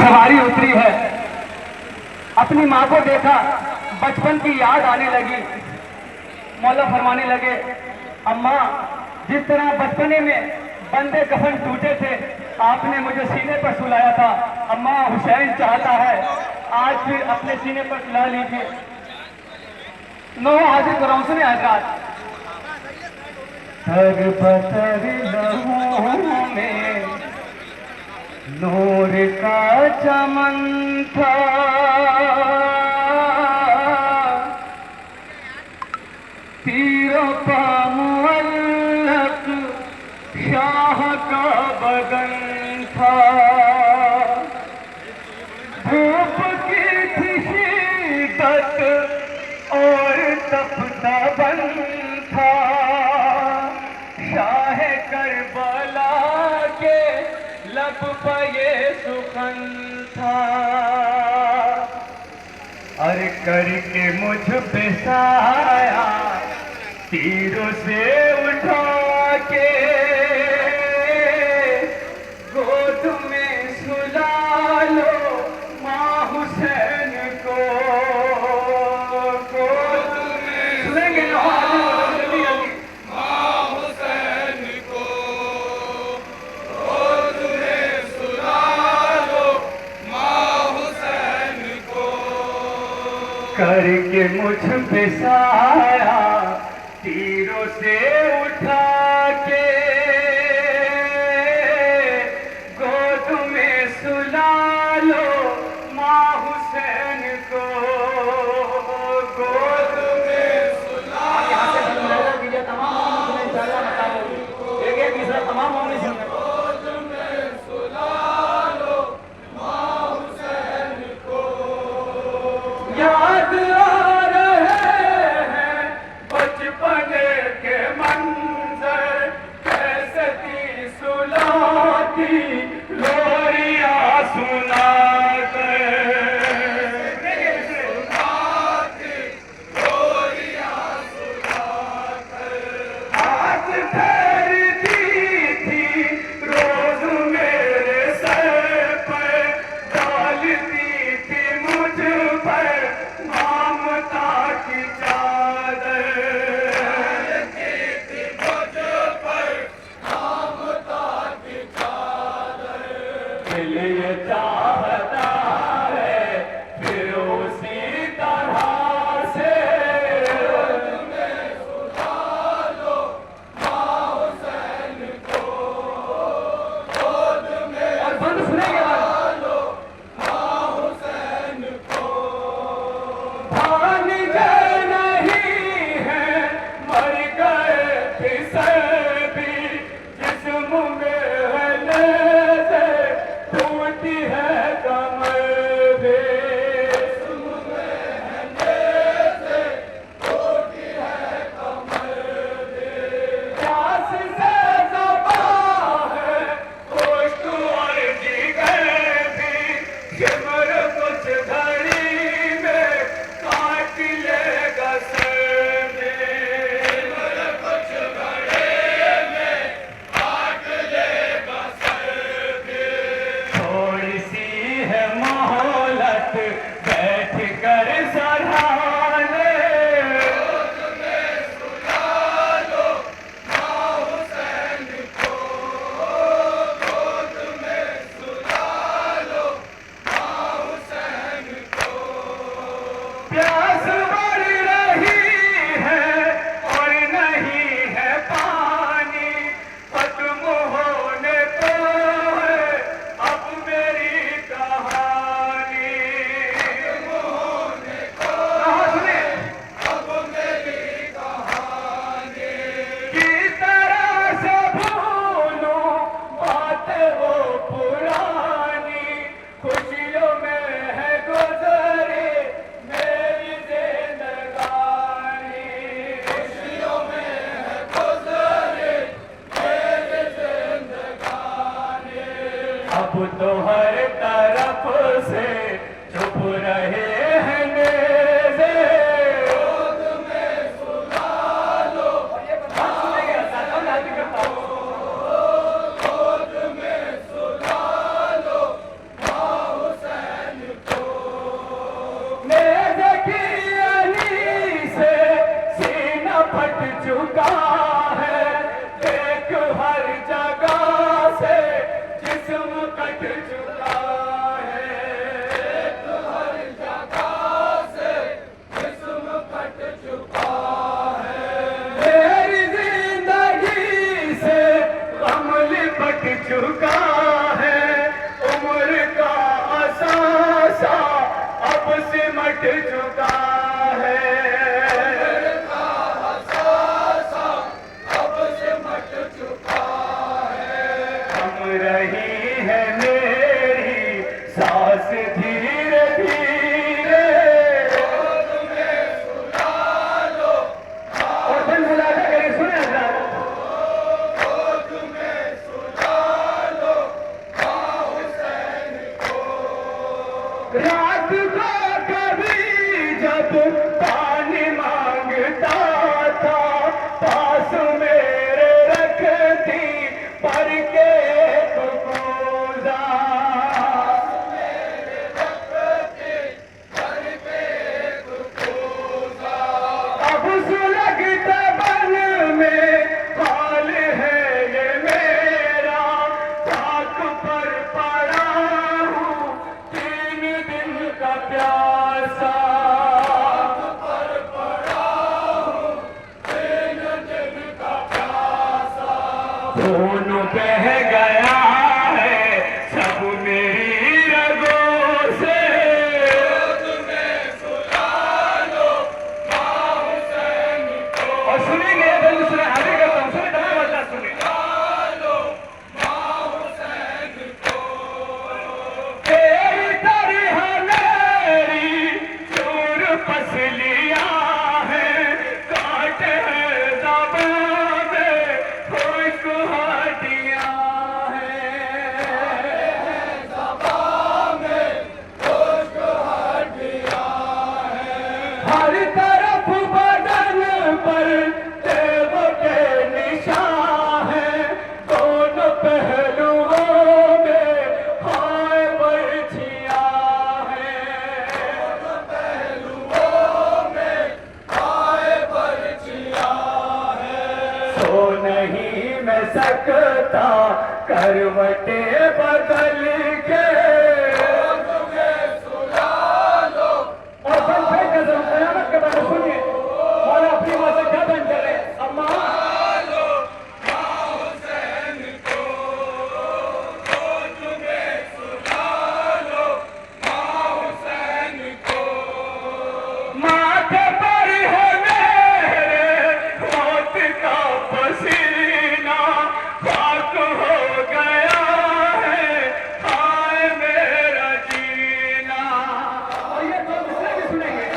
सवारी उतरी है। अपनी माँ को देखा, बचपन की याद आने लगी। मौला फरमाने लगे, अम्मा जिस तरह बचपने में बंदे कफन टूटे थे, आपने मुझे सीने पर सुलाया था, अम्मा हुसैन चाहता है आज फिर अपने सीने पर सुला लीजिए। नो हाजिर कराऊं, सुने हजरात। थर बतर लहू में नूर का चमन था, तीरों का मुअल्लक शाह का बदन था। धूप की थी शिद्दत और तपता बन था, शाह करबला के लब पर ये सुखन था। अरे करके मुझ पे साया तीरों से उठा के, गोद में सुला लो माँ हुसैन को। गोद में सुनेंगे ना जल्दी जल्दी। माँ हुसैन को गोद में सुला लो, माँ हुसैन को। करके मुझ पे साया तीरों से उठा के, गोद में सुला लो माँ हुसैन को। गोद में सुला लो तमाम एक एक तीसरा तमाम मोमिन सुन रहे। गोद में सुला लो माँ हुसैन को। याद आ रहे हैं बचपन के मंजर, हसासा अब सिमट चुका है। हसासा अब सिमट चुका है। थम रही है मेरी सांस धीरे धीरे। तुम्हें सुना लो और फिर मुलाजा करिए, सुने हजरात। तुम्हें सुना लो माँ हुसैन को। रात को कभी जब पानी मांगता था, पास मेरे रखती पर के तो पूजा। अब सुलगता बन में हाल है ये मेरा, खाक पर पड़ा हूँ 3 दिन का प्यासा। खून बह गया है सब मेरी रगों से। तुम्हें सुना लो माँ हुसैन को। और सुनेंगे बंद सुने, आगे करता हूँ, सुने तमाम बता सुने। लो माँ हुसैन को। तेरी तरह मेरी चूर पसलियां हैं, काट है ज़बां में खुश्क हड्डियां हैं। हर तरफ बदन पर तेवर के निशान हैं, दोनों पहलुओं में हाय बर्छियां हैं। सो नहीं मैं सकता करवटे बदल के। और बन फिर कसम कयामत के बारे में सुनिए, मौला अपनी माँ से क्या बन कर रहे हैं। अम्मा माथे पर है मेरे मौत का पसीना, खाक हो गया है हाय मेरा जीना। और ये दो दूसरे भी सुनेंगे।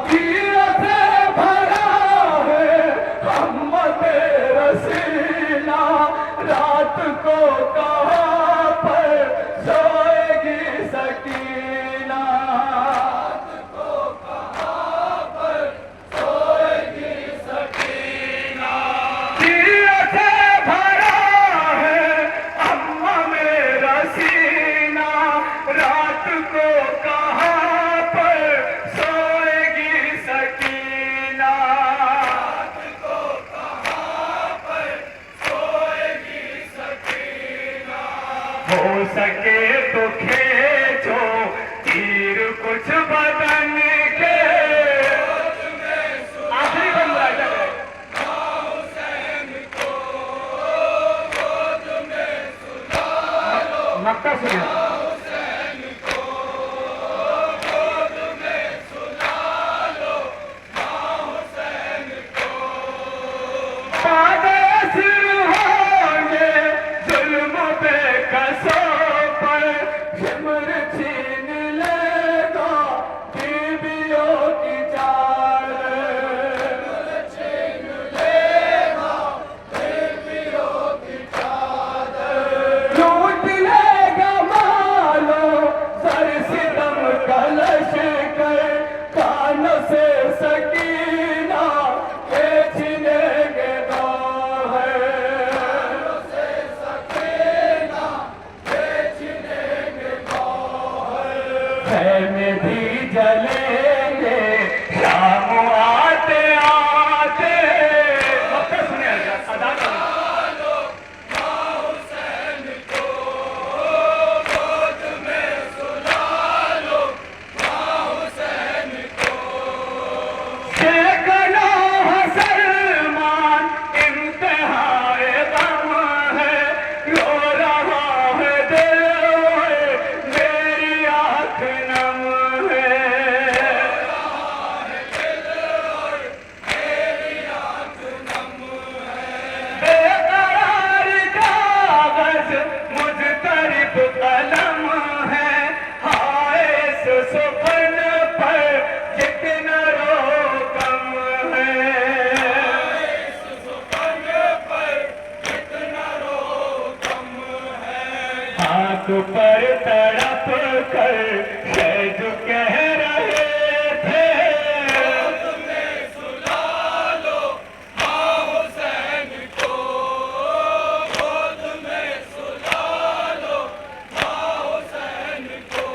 तीरों से भरा है हिम्मत रसीना, रात को कहाँ पर सोएगी सकीना। तीरों से भरा है अम्मा मेरा सीना, रात को कहाँ पर सोएगी सकीना। हो सके तो खींचो तीर कुछ बदन के। आखिरी बंद मुलाजा करें। नक्ता सुनिए। पादेसिर होंगे जुल्म बेकसों पर, शिमर छीन लेगा बीवियों की चाल। लूट लेगा मालो सर सितम कलश कर, कानों से सकीना के छिनेंगे दोहर। खैमे भी जलेंगे शाम आते आते। मक्का सुने अदा करें। शेखना सलमान इंतहाए गम है, आंख पर तड़प